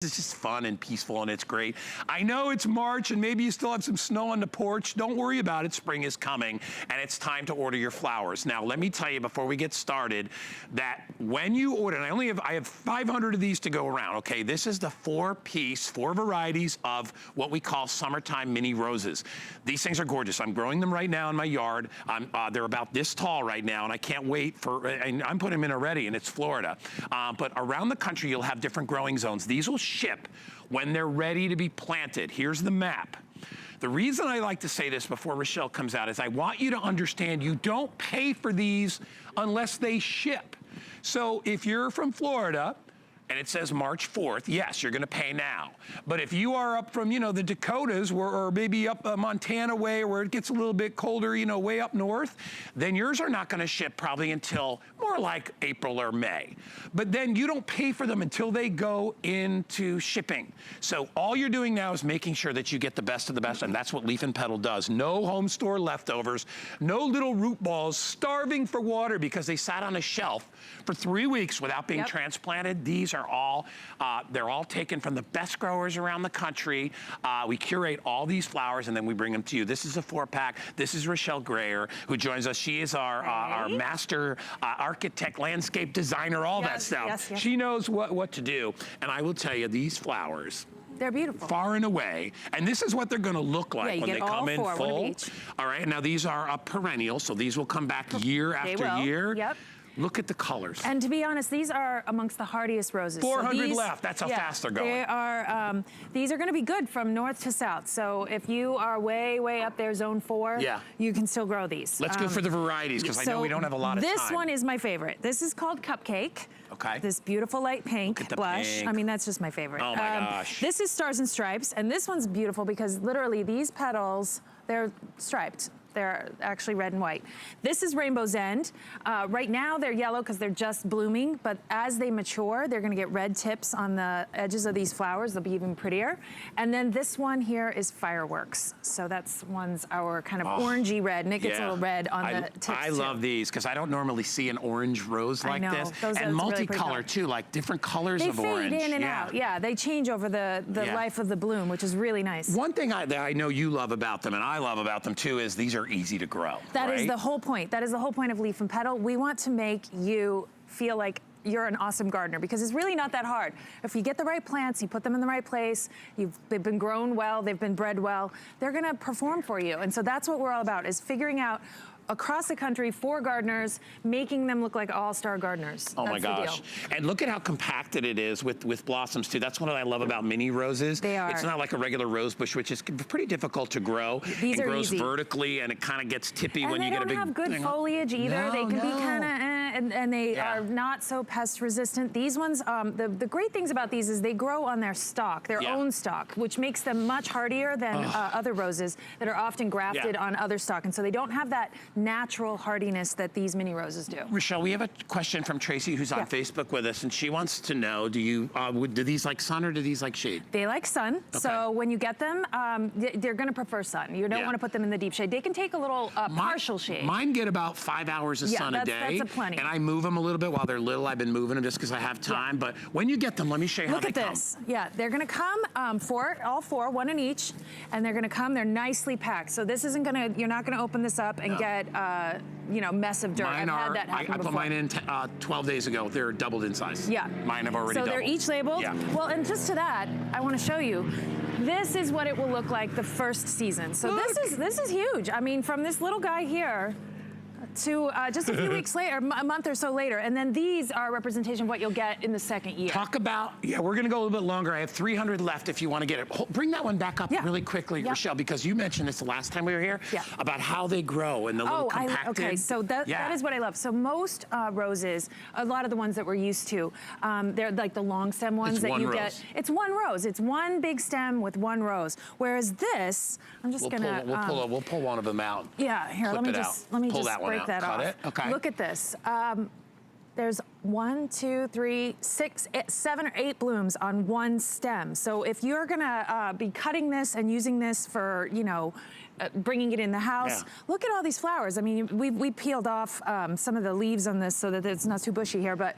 It's just fun and peaceful and it's great. I know it's March and maybe you still have some snow on the porch. Don't worry about it. Spring is coming and it's time to order your flowers. Now, let me tell you before we get started that when you order, and I have 500 of these to go around, okay? This is the 4-piece, 4 varieties of what we call summertime mini roses. These things are gorgeous. I'm growing them right now in my yard. They're about this tall right now and I can't wait for, and I'm putting them in already and it's Florida. But around the country, you'll have different growing zones. These will ship when they're ready to be planted. Here's the map. The reason I like to say this before Rochelle comes out is I want you to understand you don't pay for these unless they ship. So if you're from Florida, and it says March 4th, yes, you're gonna pay now. But if you are up from, the Dakotas, or maybe up Montana way, where it gets a little bit colder, way up north, then yours are not gonna ship probably until more like April or May. But then you don't pay for them until they go into shipping. So all you're doing now is making sure that you get the best of the best, and that's what Leaf and Petal does. No home store leftovers, no little root balls starving for water because they sat on a shelf for 3 weeks without being transplanted. These are all, they're all taken from the best growers around the country. We curate all these flowers and then we bring them to you. This is a 4-pack. This is Rochelle Grayer who joins us. She is our master architect, landscape designer, all that stuff. Yes. She knows what to do. And I will tell you, these flowers, they're beautiful. Far and away. And this is what they're gonna look like when they come in full. All right, now these are perennial, so these will come back year after year. Yep. Look at the colors. And to be honest, these are amongst the hardiest roses. 400 left, that's how fast they're going. They are, these are gonna be good from north to south. So if you are way, way up there, zone 4, you can still grow these. Let's go for the varieties, because I know we don't have a lot of time. This one is my favorite. This is called Cupcake. Okay. This beautiful light pink blush. Pink. I mean, that's just my favorite. Oh my gosh. This is Stars and Stripes, and this one's beautiful because literally these petals, they're striped. They're actually red and white. This is Rainbow's End. Right now they're yellow because they're just blooming, but as they mature, they're gonna get red tips on the edges of these flowers. They'll be even prettier. And then this one here is Fireworks. So that's one's our kind of orangey red, and it gets a little red on the tips I love these because I don't normally see an orange rose like this. And multicolor really too, like different colors of orange. They fade in and out, they change over the life of the bloom, which is really nice. One thing that I know you love about them, and I love about them too, is these are easy to grow. That is the whole point. That is the whole point of Leaf and Petal. We want to make you feel like you're an awesome gardener because it's really not that hard. If you get the right plants, you put them in the right place, they've been grown well, they've been bred well, they're gonna perform for you. And so that's what we're all about, is figuring out across the country for gardeners, making them look like all-star gardeners. Oh my gosh. And look at how compacted it is with blossoms too. That's what I love about mini roses. They are. It's not like a regular rose bush, which is pretty difficult to grow. These are grows easy. Vertically and it kind of gets tippy when you get a big And they don't have good foliage either. They can be kind of, and they are not so pest resistant. These ones, the great things about these is they grow on their stalk, their own stalk, which makes them much hardier than other roses that are often grafted on other stock. And so they don't have that natural hardiness that these mini roses do. Rochelle, we have a question from Tracy who's on Facebook with us, and she wants to know, do these like sun or do these like shade? They like sun, so when you get them, they're gonna prefer sun. You don't wanna put them in the deep shade. They can take a little partial shade. Mine get about 5 hours of sun a day. That's plenty. And I move them a little bit while they're little. I've been moving them just because I have time, but when you get them, let me show you how they come. Look at this. Yeah, they're gonna come all four, one in each, and they're gonna come, they're nicely packed. So this isn't gonna, you're not gonna open this up and get mess of dirt. Mine I've had that happen I put mine in 12 days ago. They're doubled in size. Yeah. Mine have already doubled. So they're each labeled? Yeah. Well, and just to that, I want to show you. This is what it will look like the first season. So this is huge. I mean, from this little guy here to just a few weeks later, a month or so later. And then these are a representation of what you'll get in the second year. Talk about, we're gonna go a little bit longer. I have 300 left if you wanna get it. Bring that one back up really quickly, Rochelle, because you mentioned this the last time we were here, about how they grow and the little compacted. Okay, so that is what I love. So most roses, a lot of the ones that we're used to, they're like the long stem ones that you get. It's one rose. It's one big stem with one rose. Whereas this, I'm just gonna... We'll pull one of them out. Yeah, here, let me just break that off. Okay. Look at this. There's 1, 2, 3, 6, 7 or 8 blooms on one stem. So if you're gonna be cutting this and using this for, bringing it in the house, look at all these flowers. I mean, we peeled off some of the leaves on this so that it's not too bushy here, but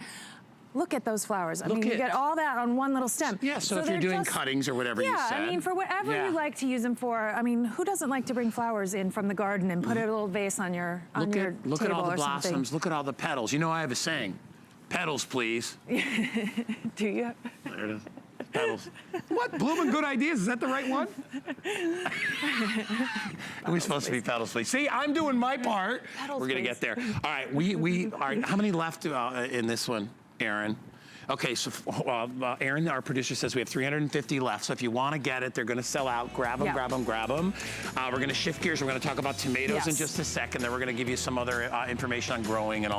Look at those flowers. I Look mean, you at- get all that on one little stem. Yeah, so if you're they're doing just- cuttings or whatever you said. Yeah, I mean, for whatever Yeah. you like to use them for. I mean, who doesn't like to bring flowers in from the garden and put a little vase on your Look table at all the or blossoms. something? Look at all the petals. You know, I have a saying. Petals, please. Do you? There it is. Petals. What? Blooming good ideas. Is that the right one? Are we supposed to be petals, please? See, I'm doing my part. Petals, We're going to please. get there. All right. We all right. How many left in this one, Aaron? Okay, so Aaron, our producer, says we have 350 left. So if you want to get it, they're going to sell out. Grab them, Yeah. grab them, grab them. We're going to shift gears. We're going to talk about tomatoes in Yes. just a second. Then we're going to give you some other information on growing and all.